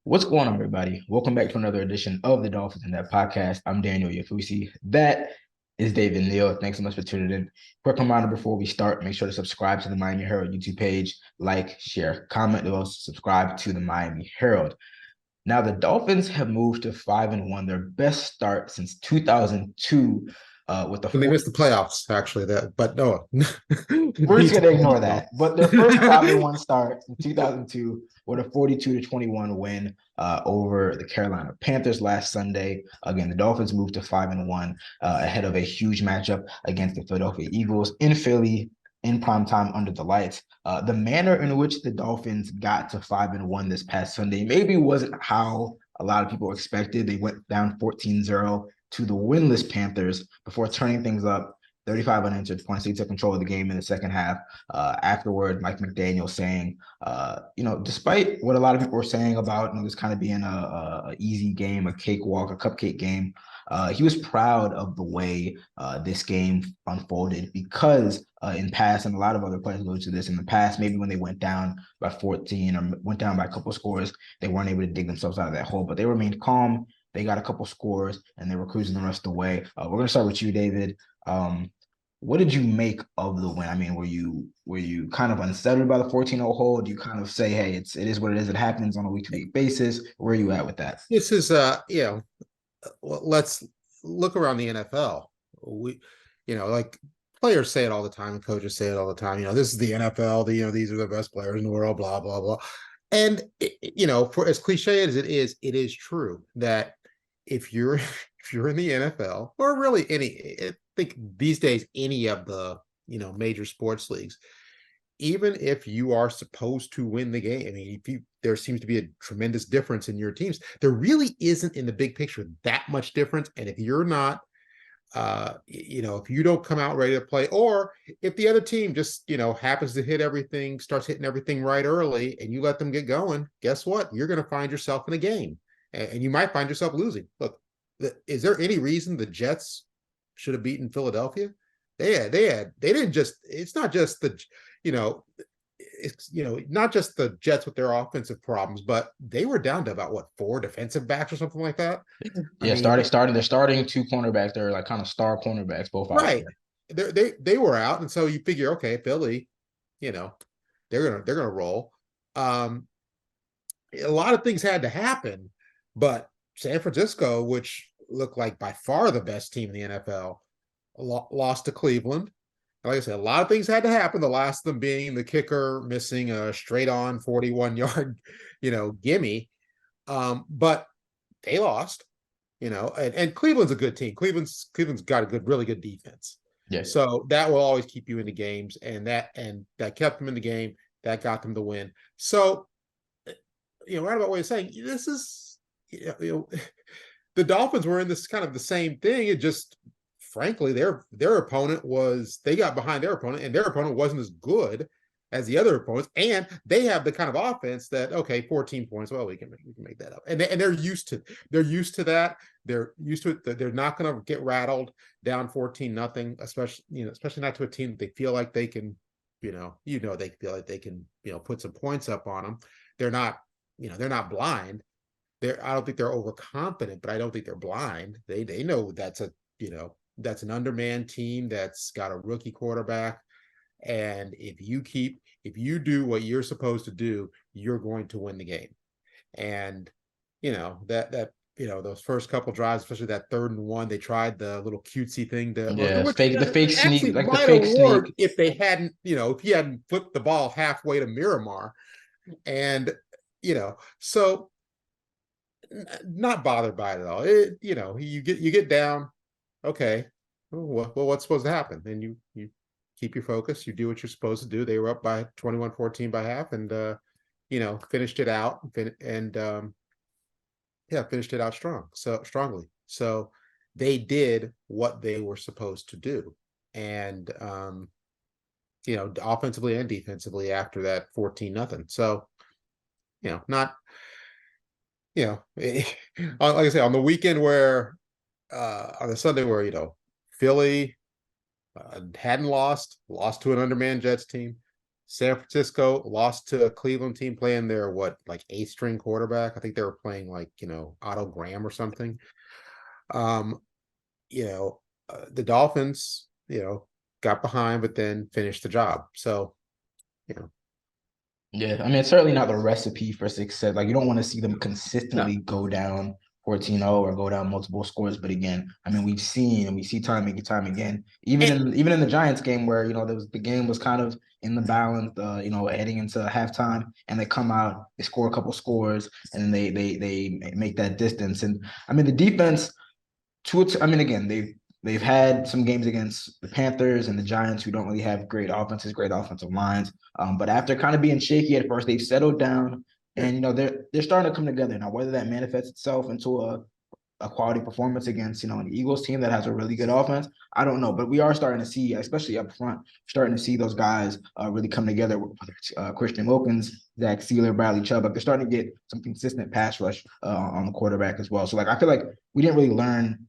What's going on, everybody? Welcome back to another edition of the Dolphins In Depth podcast. I'm Daniel Oyefusi. That is David Neal. Thanks so much for tuning in. Quick reminder before we start, make sure to subscribe to the Miami Herald YouTube page, like, share, comment, and also subscribe to the Miami Herald. Now, the Dolphins have moved to 5-1, their best start since 2002, with the And they four. missed the playoffs, actually. But no, We're just need to gonna hold ignore on. that. But their first 5-1 start in 2002 with a 42-21 win over the Carolina Panthers last Sunday. Again, the Dolphins moved to 5-1 ahead of a huge matchup against the Philadelphia Eagles in Philly in prime time under the lights. The manner in which the Dolphins got to 5-1 this past Sunday maybe wasn't how a lot of people expected. They went down 14-0 to the winless Panthers before turning things up 35 unanswered points. He took control of the game in the second half. Afterward, Mike McDaniel saying, despite what a lot of people were saying about this kind of being a easy game, a cakewalk, a cupcake game, he was proud of the way this game unfolded because in past, and a lot of other players go to this in the past, maybe when they went down by 14 or went down by a couple of scores, they weren't able to dig themselves out of that hole, but they remained calm. They got a couple scores and they were cruising the rest of the way. We're going to start with you, David. What did you make of the win? I mean, were you kind of unsettled by the 14-0 hold? Do you kind of say, hey, it is what it is, it happens on a week-to-week basis? Where are you at with that? This is let's look around the NFL. We, like players say it all the time, and coaches say it all the time. This is the NFL. These are the best players in the world. Blah blah blah. And for as cliche as it is true that if you're if you're in the NFL or really I think these days any of the major sports leagues, even if you are supposed to win the game, I mean, there seems to be a tremendous difference in your teams. There really isn't in the big picture that much difference. And if you're not, if you don't come out ready to play, or if the other team just, happens to starts hitting everything right early, and you let them get going, guess what? You're going to find yourself in a game, and you might find yourself losing. Look, is there any reason the Jets should have beaten Philadelphia? They didn't just. It's not just the it's not just the Jets with their offensive problems, but they were down to about what, four defensive backs or something like that. I Yeah, mean, they're starting two cornerbacks. They're like kind of star cornerbacks, both out right? there. They were out, and so you figure, okay, Philly, you know, they're gonna roll. Um, a lot of things had to happen, but San Francisco, which looked like by far the best team in the NFL, lost to Cleveland. Like I said, a lot of things had to happen. The last of them being the kicker missing a straight on 41-yard, gimme. But they lost, and Cleveland's a good team. Cleveland's got a really good defense. Yeah. So that will always keep you in the games, and that kept them in the game. That got them the win. So, right about what you're saying, this is, the Dolphins were in this kind of the same thing. It just, frankly, their opponent they got behind their opponent, and their opponent wasn't as good as the other opponents, and they have the kind of offense that, okay, 14 points, well, we can make that up, and they're used to that. They're used to it. They're not going to get rattled down 14-0, especially not to a team that they feel like they can, they feel like they can, put some points up on them. They're not, they're not blind. I don't think they're overconfident, but I don't think they're blind. They know that's that's an undermanned team that's got a rookie quarterback. And if you do what you're supposed to do, you're going to win the game. And, those first couple drives, especially that 3rd and 1, they tried the little cutesy thing Yeah, which the fake sneak, actually like the might have fake sneak. worked if they hadn't, if he hadn't flipped the ball halfway to Miramar. And, so not bothered by it at all. You get down, okay, well, what's supposed to happen? And you keep your focus, you do what you're supposed to do. They were up by 21-14 by half, and finished it out, finished it out strongly. So they did what they were supposed to do, and offensively and defensively after that 14-0. So not like I say, on the weekend where on the Sunday where Philly hadn't lost to an undermanned Jets team. San Francisco lost to a Cleveland team playing their like eighth string quarterback. I think they were playing like, Otto Graham or something. Um, the Dolphins, got behind, but then finished the job. So, you know, Yeah, I mean, it's certainly not the recipe for success. Like, you don't want to see them no, consistently go down 14-0 or go down multiple scores. But again, I mean, we've seen and we see time and time again, and, even in the Giants game where, the game was kind of in the balance, heading into halftime, and they come out, they score a couple scores, and then they make that distance. And I mean, the defense I mean, again, they've had some games against the Panthers and the Giants who don't really have great offenses, great offensive lines. But after kind of being shaky at first, they've settled down, and they're starting to come together now. Whether that manifests itself into a quality performance against an Eagles team that has a really good offense, I don't know. But we are starting to see, especially up front, starting to see those guys really come together. Whether it's Christian Wilkins, Zach Sealer, Bradley Chubb, like they're starting to get some consistent pass rush on the quarterback as well. So like I feel like we didn't really learn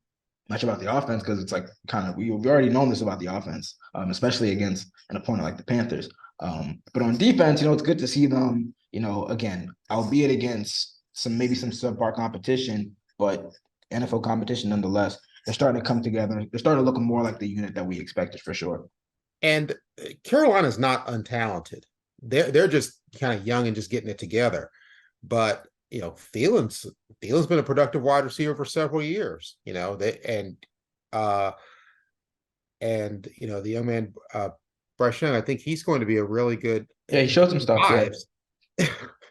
much about the offense because it's like kind of we already known this about the offense, especially against an opponent like the Panthers. But on defense, it's good to see them, again, albeit against maybe some subpar competition, but NFL competition nonetheless. They're starting to come together. They're starting to look more like the unit that we expected for sure. and Carolina's not untalented. They're just kind of young and just getting it together. But Thielen's been a productive wide receiver for several years. Uh the young man Bryce Young, I think he's going to be a really good. Yeah, he If showed some he stuff. Yeah, survives,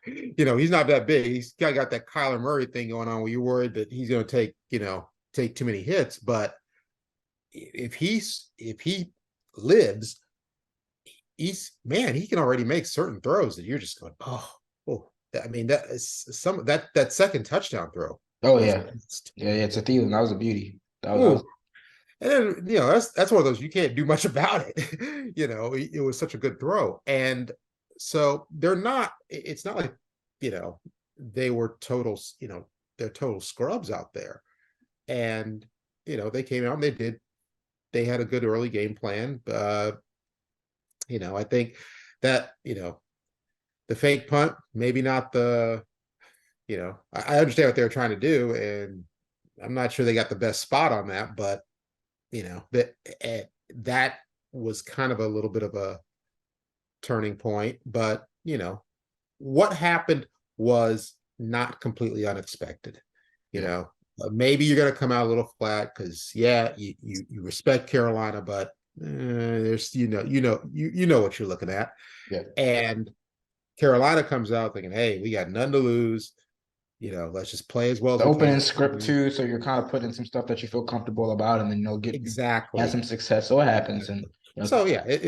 he's not that big. He's got that Kyler Murray thing going on where you're worried that he's going to take too many hits. But if he lives, he can already make certain throws that you're just going, oh. I mean, that is that second touchdown throw. Oh yeah, yeah. It's a Thielen. That was a beauty. That was. And then that's one of those you can't do much about it. It was such a good throw, and so they're not. It's not like they were total. They're total scrubs out there, and they came out and they had a good early game plan. I think that the fake punt, maybe not the. I understand what they're trying to do, and I'm not sure they got the best spot on that, but that was kind of a little bit of a turning point. But what happened was not completely unexpected. Maybe you're going to come out a little flat because you respect Carolina, but there's you know what you're looking at. Yeah. And Carolina comes out thinking, hey, we got nothing to lose. Let's just play as well as The we opening can. script too, so you're kind of putting some stuff that you feel comfortable about, and then get Exactly. have some success. So it happens, and so yeah, it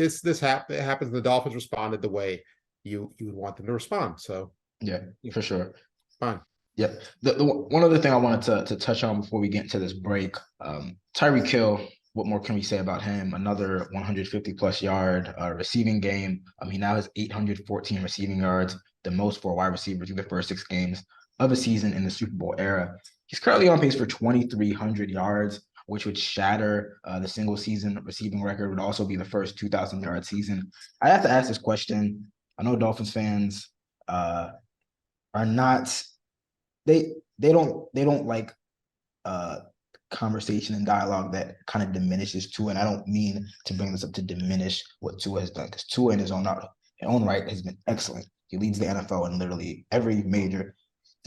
happens. The Dolphins responded the way you would want them to respond. So yeah, for sure. Fine. Yep. The one other thing I wanted to touch on before we get into this break, Tyreek Hill. What more can we say about him? Another 150 plus yard receiving game. He now has 814 receiving yards, the most for a wide receiver through the first 6 games of a season in the Super Bowl era. He's currently on pace for 2,300 yards, which would shatter the single season receiving record. Would also be the first 2,000 yard season. I have to ask this question. I know Dolphins fans are not. They don't like conversation and dialogue that kind of diminishes Tua. And I don't mean to bring this up to diminish what Tua has done, because Tua in his own right has been excellent. He leads the NFL in literally every major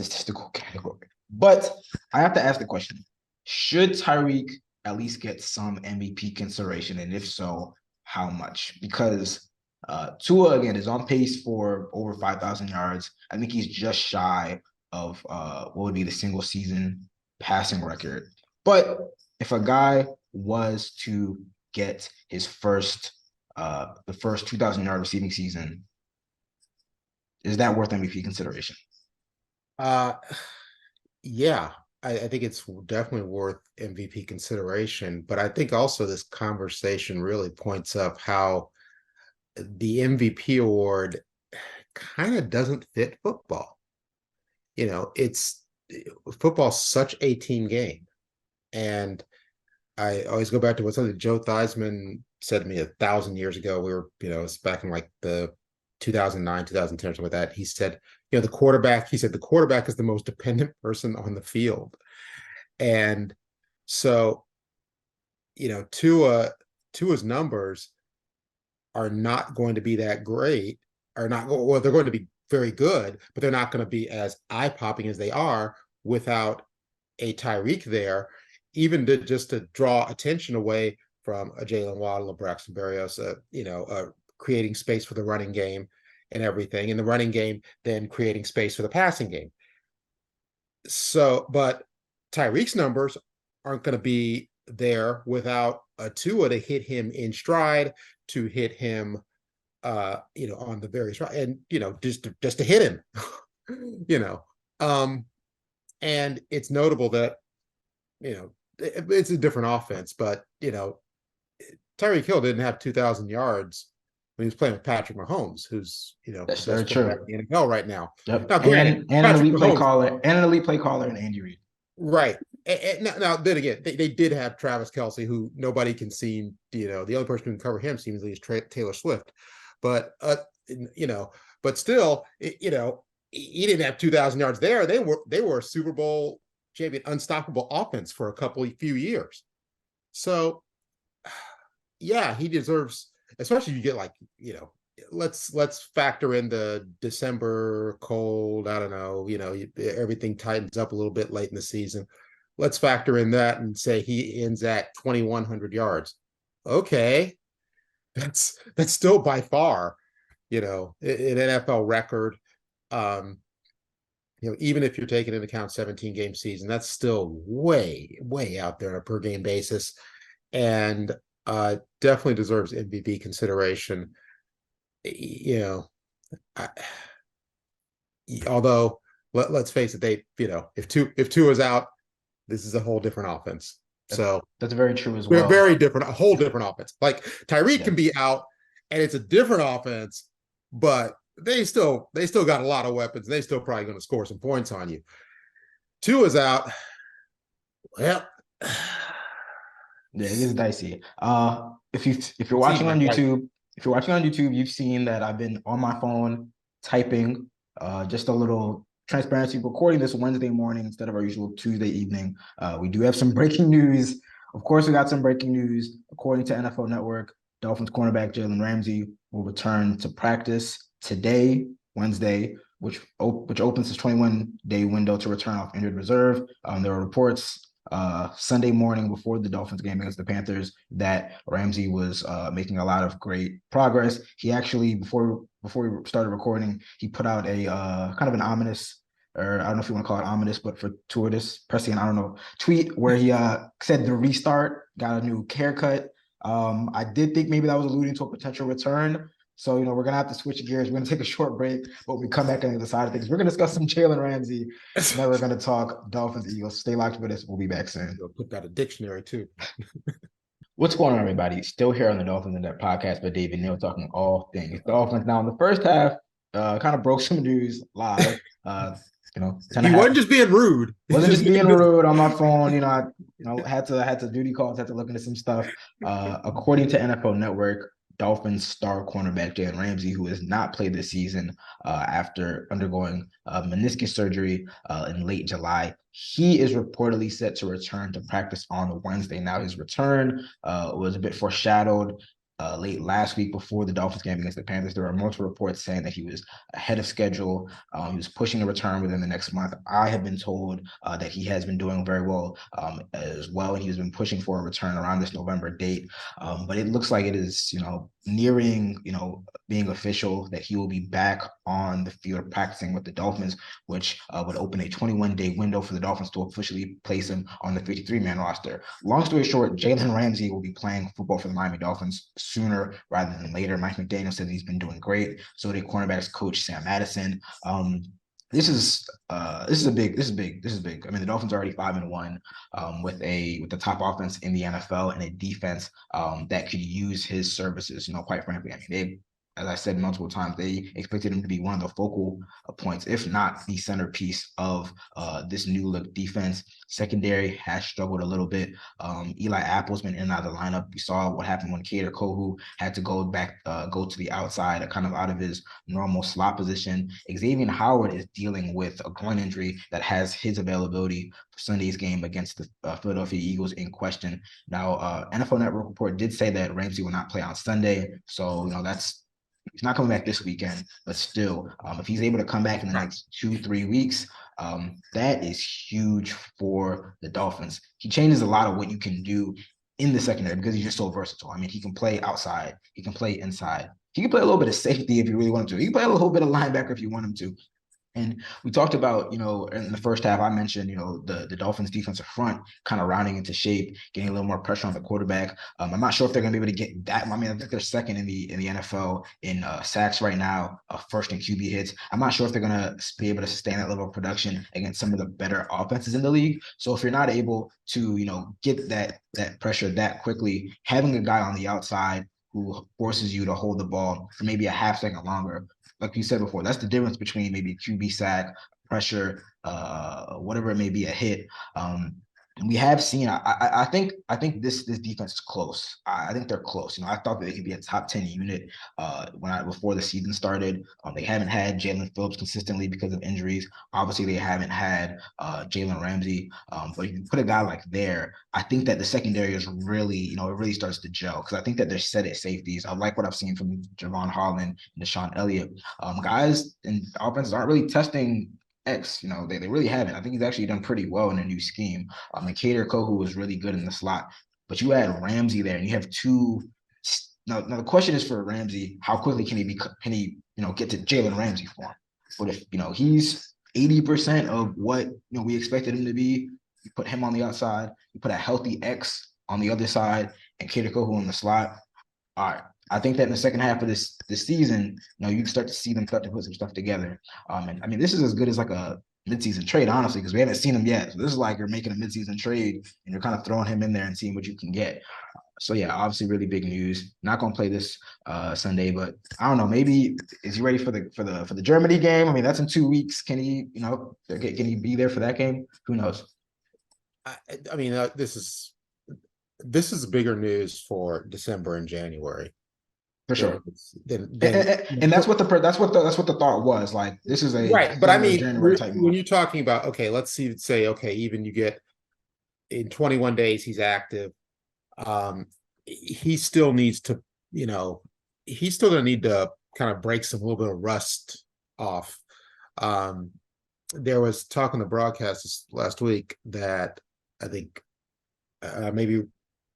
statistical category. But I have to ask the question, should Tyreek at least get some MVP consideration? And if so, how much? Because Tua, again, is on pace for over 5,000 yards. I think he's just shy of what would be the single season passing record. But if a guy was to get his the first 2,000 yard receiving season, is that worth MVP consideration? Yeah, I think it's definitely worth MVP consideration. But I think also this conversation really points up how the MVP award kind of doesn't fit football. It's football's such a team game. And I always go back to what something Joe Theismann said to me 1,000 years ago. We were, it's back in like the 2009, 2010, or something like that. He said, the quarterback, the quarterback is the most dependent person on the field. And so, Tua's numbers are not going to be that great, are not, well, they're going to be very good, but they're not going to be as eye-popping as they are without a Tyreek there, even to draw attention away from a Jalen Waddle, a Braxton Berrios, creating space for the running game and everything, and the running game then creating space for the passing game. So, but Tyreek's numbers aren't going to be there without a Tua to hit him in stride, to hit him, on the various, and just to hit him, and it's notable that it's a different offense, but Tyreek Hill didn't have 2,000 yards when he was playing with Patrick Mahomes, who's That's the very best quarterback true. in the NFL right now. Yep. Now, granted, And an Patrick elite play Mahomes, caller, and Andy Reid. right? And now, then again, they did have Travis Kelce, who nobody can seem, the only person who can cover him seemingly is Taylor Swift, but but still, he didn't have 2,000 yards there. They were a Super Bowl champion, unstoppable offense for few years. So, yeah, he deserves, especially if you get let's factor in the December cold. I don't know, everything tightens up a little bit late in the season. Let's factor in that and say he ends at 2,100 yards. Okay, that's still by far, an NFL record. Even if you're taking into account 17 game season, that's still way, way out there on a per game basis, and definitely deserves MVP consideration. Although let's face it, if two is out, this is a whole different offense. So that's very true as well. Very different, a whole different offense. Like Tyreek can be out, and it's a different offense, but they still got a lot of weapons. They still probably going to score some points on you. Tua is out. Well, yeah, it is dicey. If you're watching on YouTube, you've seen that I've been on my phone typing. Just a little transparency, recording this Wednesday morning instead of our usual Tuesday evening. We do have some breaking news. Of course, we got some breaking news. According to NFL Network, Dolphins cornerback Jalen Ramsey will return to practice today, Wednesday, which opens his 21-day window to return off injured reserve. There were reports Sunday morning before the Dolphins game against the Panthers that Ramsey was making a lot of great progress. He actually, before we started recording, he put out a kind of an ominous, or I don't know if you want to call it ominous, but fortuitous, prescient, I don't know, tweet where he said the restart, got a new haircut. I did think maybe that was alluding to a potential return. So, we're going to have to switch gears. We're going to take a short break, but we come back on the other side of things. We're going to discuss some Jalen Ramsey, and then we're going to talk Dolphins, Eagles. Stay locked with us. We'll be back soon. We'll put that in a dictionary, too. What's going on, everybody? Still here on the Dolphins In Depth podcast with David Neal, talking all things Dolphins. Now, in the first half, kind of broke some news live. He wasn't just being rude. Wasn't just being rude on my phone. I had to duty calls, had to look into some stuff. According to NFL Network, Dolphins star cornerback Jalen Ramsey, who has not played this season after undergoing meniscus surgery in late July. He is reportedly set to return to practice on Wednesday. Now, his return was a bit foreshadowed late last week before the Dolphins game against the Panthers. There are multiple reports saying that he was ahead of schedule. He was pushing to return within the next month. I have been told that he has been doing very well as well. He's been pushing for a return around this November date. But it looks like it is, nearing, being official that he will be back on the field practicing with the Dolphins, which would open a 21-day window for the Dolphins to officially place him on the 53-man roster. Long story short, Jalen Ramsey will be playing football for the Miami Dolphins sooner rather than later. Mike McDaniel said he's been doing great. So did cornerbacks coach Sam Madison. This is big. I mean, the Dolphins are already 5-1 with the top offense in the NFL and a defense that could use his services. Quite frankly, I mean, as I said multiple times, they expected him to be one of the focal points, if not the centerpiece of this new look defense. Secondary has struggled a little bit. Eli Apple's been in and out of the lineup. We saw what happened when Kader Kohu had to go to the outside, kind of out of his normal slot position. Xavier Howard is dealing with a groin injury that has his availability for Sunday's game against the Philadelphia Eagles in question. Now, NFL Network report did say that Ramsey will not play on Sunday, so he's not coming back this weekend, but still, if he's able to come back in the next 2-3 weeks, that is huge for the Dolphins. He changes a lot of what you can do in the secondary because he's just so versatile. I mean, he can play outside, he can play inside, he can play a little bit of safety if you really want him to. He can play a little bit of linebacker if you want him to. And we talked about, in the first half, I mentioned, the Dolphins defensive front kind of rounding into shape, getting a little more pressure on the quarterback. I'm not sure if they're going to be able to get that. I mean, I think they're second in the NFL in sacks right now, first in QB hits. I'm not sure if they're going to be able to sustain that level of production against some of the better offenses in the league. So if you're not able to, get that pressure that quickly, having a guy on the outside who forces you to hold the ball for maybe a half second longer, like you said before, that's the difference between maybe a QB sack, pressure, whatever it may be, a hit. And we have seen. I think this defense is close. I think they're close. I thought that they could be a top 10 unit before the season started. They haven't had Jalen Phillips consistently because of injuries. Obviously, they haven't had Jalen Ramsey. But if you put a guy like there, I think that the secondary is really, it really starts to gel because I think that they're set at safeties. I like what I've seen from Javon Holland and Deshaun Elliott. Guys and offenses aren't really testing X, they really haven't. I think he's actually done pretty well in a new scheme. And Kader Kohu was really good in the slot, but you add Ramsey there, and you have two. Now the question is for Ramsey, how quickly can he get to Jalen Ramsey form? But if he's 80% of what we expected him to be, you put him on the outside, you put a healthy X on the other side, and Kader Kohu in the slot. All right. I think that in the second half of this season, you can start to see them start to put some stuff together. And I mean, this is as good as like a midseason trade, honestly, because we haven't seen him yet. So this is like you're making a midseason trade and you're kind of throwing him in there and seeing what you can get. So yeah, obviously really big news. Not gonna play this Sunday, but I don't know. Maybe is he ready for the Germany game? I mean, that's in 2 weeks. Can he, can he be there for that game? Who knows? I mean, this is bigger news for December and January. For sure. And that's what the thought was. Like, this is a right. But I mean, January type when you're talking about, okay, let's say, okay, even you get in 21 days, he's active. He still needs to, he's still going to need to kind of break some little bit of rust off. There was talk on the broadcast last week that I think maybe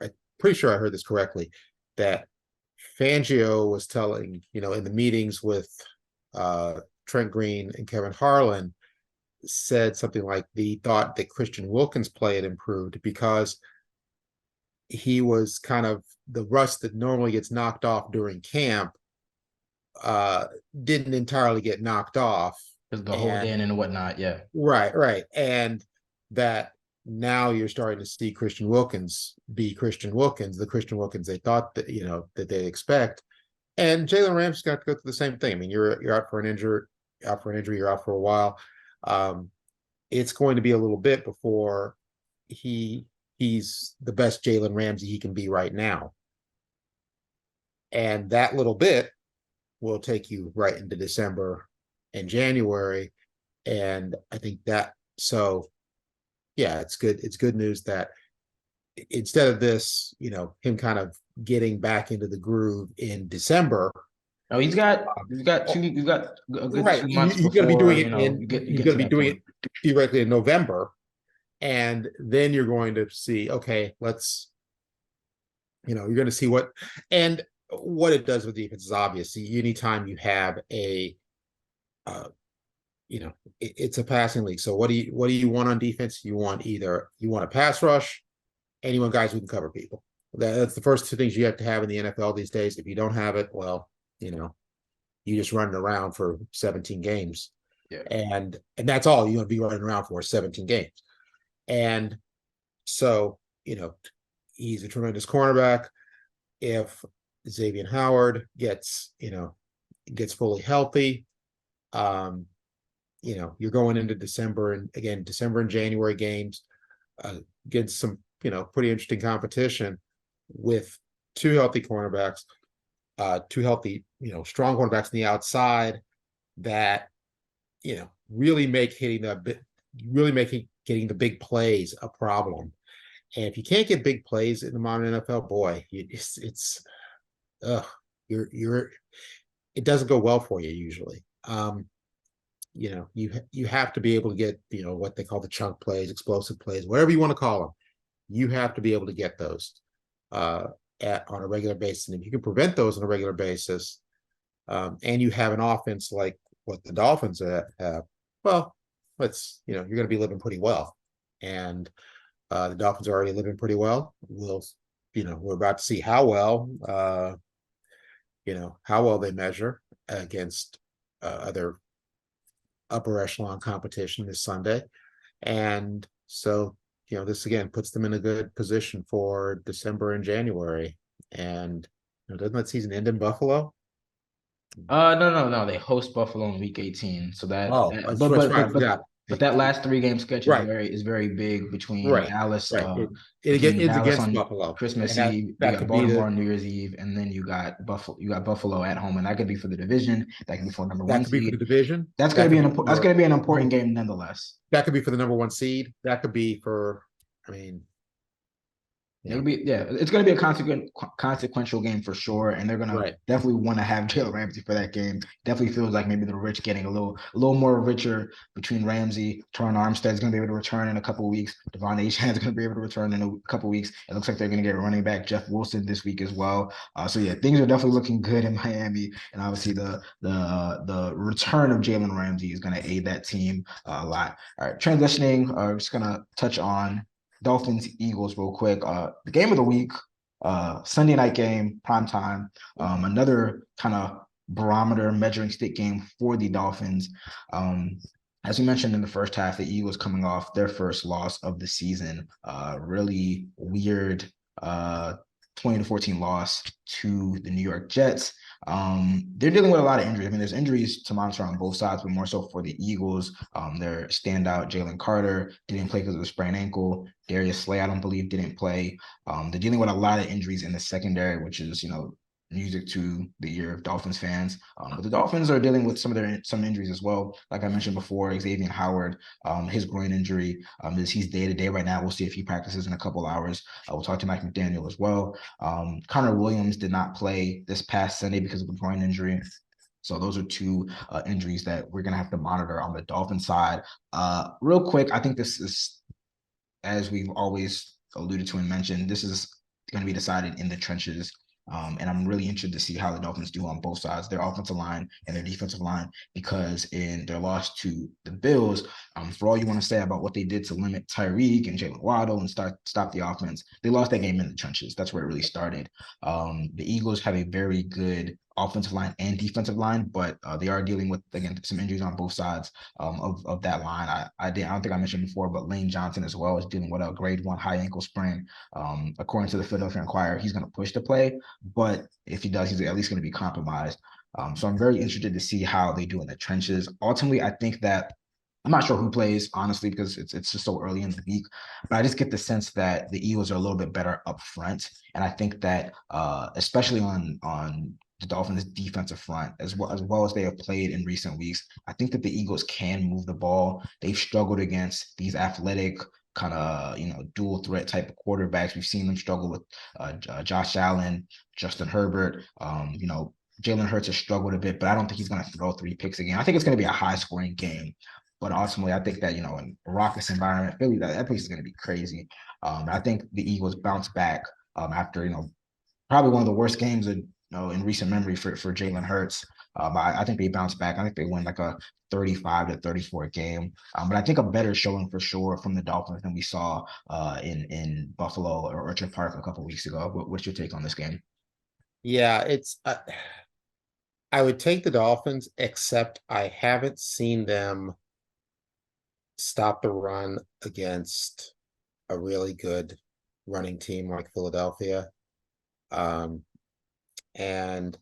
I'm pretty sure I heard this correctly, that Fangio was telling, in the meetings with Trent Green and Kevin Harlan, said something like the thought that Christian Wilkins' play had improved because he was kind of the rust that normally gets knocked off during camp didn't entirely get knocked off. The hold in and whatnot, yeah. Right. And that now you're starting to see Christian Wilkins be Christian Wilkins, the Christian Wilkins they thought that that they expect. And Jalen Ramsey's got to go through the same thing. I mean, you're out for an injury, you're out for a while. It's going to be a little bit before he's the best Jalen Ramsey he can be right now. And that little bit will take you right into December and January. And I think yeah, it's good. It's good news that instead of this, him kind of getting back into the groove in December. Oh, he's got a good 2 months. You're going to be doing it you're going to be doing it theoretically in November, and then you're going to see, okay, you're going to see what it does with defense is obvious. Anytime you have it's a passing league. So what do you want on defense? You want a pass rush, and you want guys who can cover people. That's the first two things you have to have in the NFL these days. If you don't have it, well, you just running around for 17 games. Yeah. And that's all you want to be running around for, 17 games. And so, he's a tremendous cornerback. If Xavier Howard gets, gets fully healthy. You're going into December, and again, December and January games against some, pretty interesting competition with two healthy cornerbacks, two healthy, strong cornerbacks on the outside that, really make making getting the big plays a problem. And if you can't get big plays in the modern NFL, boy, it's you're it doesn't go well for you usually. You have to be able to get, what they call the chunk plays, explosive plays, whatever you want to call them. You have to be able to get those uh, on a regular basis. And if you can prevent those on a regular basis, and you have an offense like what the Dolphins have, well, you're going to be living pretty well. And the Dolphins are already living pretty well. We're about to see how well, they measure against other upper echelon competition this Sunday. And so, this again puts them in a good position for December and January. And doesn't that season end in Buffalo? No. They host Buffalo in Week 18. So Oh, that's right. I forgot. but that last 3 game sketch Right, is very big between right, Dallas, right. It ends against on Buffalo, Christmas and that Eve. You that got could be Baltimore the on New Year's Eve, and then you got Buffalo at home, and that could be for the division. That could be for number that one could be for the seed. division. That's That gonna be could be that's for gonna be an important game nonetheless. that could be for the number one seed. That could be for. I mean, It's gonna be a consequential game for sure, and they're gonna right. definitely want to have Jalen Ramsey for that game. Definitely feels like maybe the rich getting a little more richer between Ramsey. Terron Armstead's gonna be able to return in a couple of weeks. Devon Achane's gonna be able to return in a couple of weeks. It looks like they're gonna get running back Jeff Wilson this week as well. So yeah, things are definitely looking good in Miami, and obviously the return of Jalen Ramsey is gonna aid that team a lot. All right, transitioning. Just gonna touch on Dolphins Eagles real quick. The game of the week, Sunday night game, prime time. Another kind of barometer measuring stick game for the Dolphins. As we mentioned in the first half, the Eagles coming off their first loss of the season. Really weird 20-14 loss to the New York Jets. They're dealing with a lot of injuries. I mean, there's injuries to monitor on both sides, but more so for the Eagles. Their standout Jalen Carter didn't play because of a sprained ankle. Darius Slay, I don't believe, didn't play. They're dealing with a lot of injuries in the secondary, which is, music to the ear of Dolphins fans. But the Dolphins are dealing with some injuries as well. Like I mentioned before, Xavier Howard, his groin injury, he's day to day right now. We'll see if he practices in a couple hours. We'll talk to Mike McDaniel as well. Connor Williams did not play this past Sunday because of a groin injury. So those are two injuries that we're going to have to monitor on the Dolphin side. Real quick, I think this is, as we've always alluded to and mentioned, this is going to be decided in the trenches. And I'm really interested to see how the Dolphins do on both sides, their offensive line and their defensive line, because in their loss to the Bills, for all you want to say about what they did to limit Tyreek and Jalen Waddle and stop the offense, they lost that game in the trenches. That's where it really started. The Eagles have a very good offensive line and defensive line, but they are dealing with, again, some injuries on both sides of that line. I don't think I mentioned before, but Lane Johnson as well is dealing with a grade 1 high ankle sprain. According to the Philadelphia Inquirer, he's going to push to play, but if he does, he's at least going to be compromised. So I'm very interested to see how they do in the trenches. Ultimately, I think that I'm not sure who plays, honestly, because it's just so early in the week. But I just get the sense that the Eagles are a little bit better up front, and I think that especially on the Dolphins' defensive front, as well as they have played in recent weeks, I think that the Eagles can move the ball. They've struggled against these athletic kind of dual threat type of quarterbacks. We've seen them struggle with Josh Allen, Justin Herbert. Jalen Hurts has struggled a bit, but I don't think he's going to throw 3 picks again. I think it's going to be a high scoring game. But ultimately, I think that, in a raucous environment, Philly, that place is going to be crazy. I think the Eagles bounce back after, probably one of the worst games in recent memory for Jalen Hurts. I think they bounce back. I think they win like a 35-34 game. But I think a better showing for sure from the Dolphins than we saw in Buffalo or Orchard Park a couple of weeks ago. What's your take on this game? Yeah, it's. I would take the Dolphins, except I haven't seen them stop the run against a really good running team like Philadelphia. And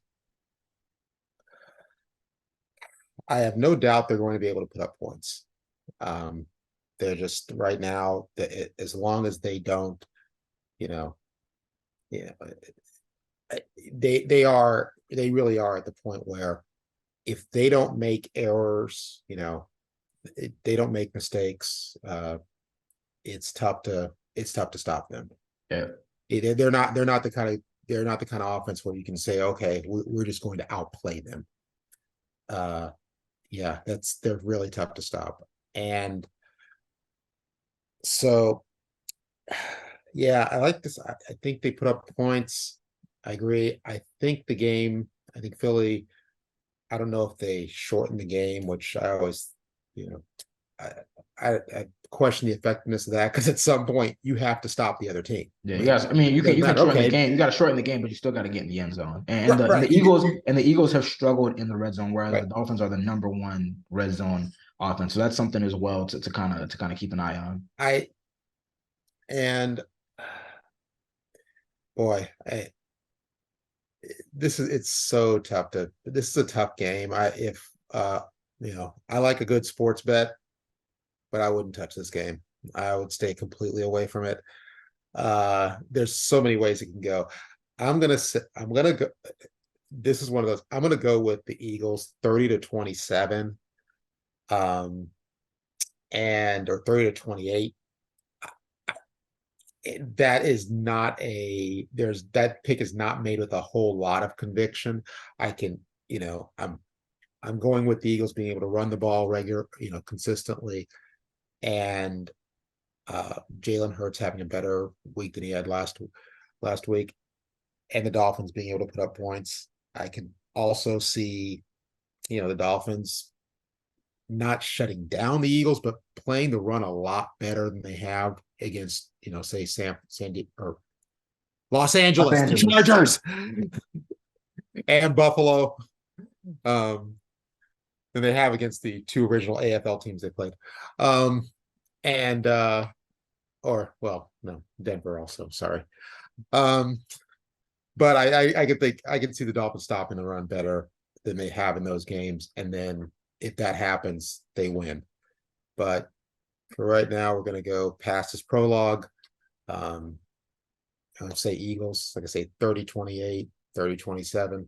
I have no doubt they're going to be able to put up points. They're just right now, as long as they don't, you know, you know, they really are at the point where if they don't make errors, they don't make mistakes, it's tough to stop them. Yeah. They're not the kind of offense where you can say, okay, we're just going to outplay them. Yeah, they're really tough to stop. And so, yeah, I like this. I think they put up points. I agree. I think Philly, I don't know if they shortened the game, which I always, you know, I question the effectiveness of that, because at some point you have to stop the other team. Yeah, you Like, guys. I mean, it doesn't you can matter. shorten the Okay, game. You got to shorten the game, but you still got to get in the end zone. And right, the right, Eagles have struggled in the red zone, whereas right. the Dolphins are the number one red zone offense. So that's something as well to kind of keep an eye on. I and boy, it's so tough to. This is a tough game. I like a good sports bet, but I wouldn't touch this game. I would stay completely away from it. There's so many ways it can go. I'm gonna go. This is one of those. I'm gonna go with the Eagles 30-27, and or 30-28. That is not that pick is not made with a whole lot of conviction. I can, I'm going with the Eagles being able to run the ball consistently, and Jalen Hurts having a better week than he had last week, and the Dolphins being able to put up points. I can also see, the Dolphins not shutting down the Eagles, but playing the run a lot better than they have against, say Sandy or Los Los Angeles, the Angeles. Chargers, and Buffalo. Than they have against the two original AFL teams they played. And or well, no, Denver also, sorry. But I can see the Dolphins stopping the run better than they have in those games. And then if that happens, they win. But for right now, we're gonna go past this prologue. I would say Eagles, like I say, 30-28, 30-27.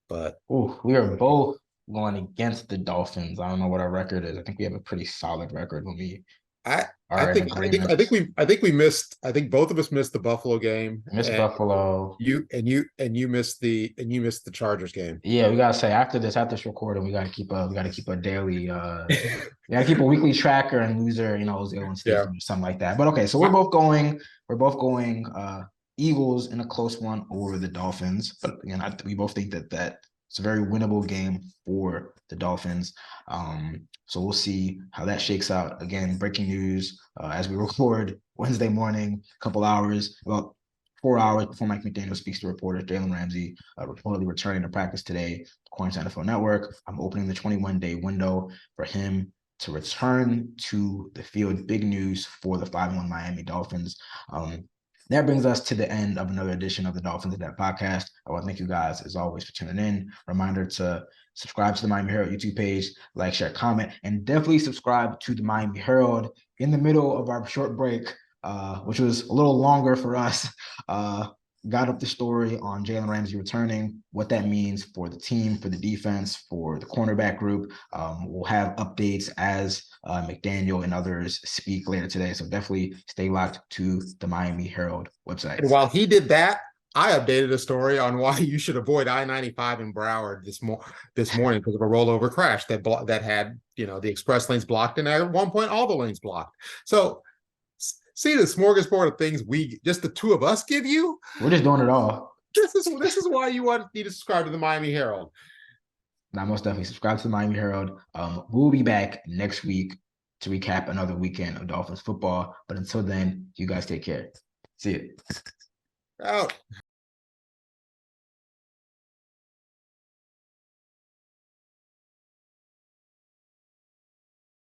But We are both going against the Dolphins. I don't know what our record is. I think we have a pretty solid record when we I are in agreement. I think we missed. I think both of us missed the Buffalo game. Miss Buffalo. You missed the Chargers game. Yeah, we gotta say after this recording, we gotta keep a daily we gotta keep a weekly tracker and loser, Ozil and Stephen or something like that. But okay, so we're both going Eagles in a close one over the Dolphins. But again, we both think that it's a very winnable game for the Dolphins. So we'll see how that shakes out. Again, breaking news as we record Wednesday morning, a couple hours, well, 4 hours before Mike McDaniel speaks to reporters. Jalen Ramsey reportedly returning to practice today, according to NFL Network. I'm opening the 21-day window for him to return to the field. Big news for the 5-1 Miami Dolphins. That brings us to the end of another edition of the Dolphins In Depth podcast. I want to thank you guys, as always, for tuning in. Reminder to subscribe to the Miami Herald YouTube page, like, share, comment, and definitely subscribe to the Miami Herald. In the middle of our short break, which was a little longer for us, got up the story on Jalen Ramsey returning, what that means for the team, for the defense, for the cornerback group. We'll have updates as McDaniel and others speak later today. So definitely stay locked to the Miami Herald website. And while he did that, I updated a story on why you should avoid I-95 in Broward this morning because of a rollover crash that had the express lanes blocked, and at one point all the lanes blocked. So see the smorgasbord of things just the two of us give you. We're just doing it all. This is why you need to subscribe to the Miami Herald. Now, most definitely subscribe to the Miami Herald. We'll be back next week to recap another weekend of Dolphins football. But until then, you guys take care. See you. Out.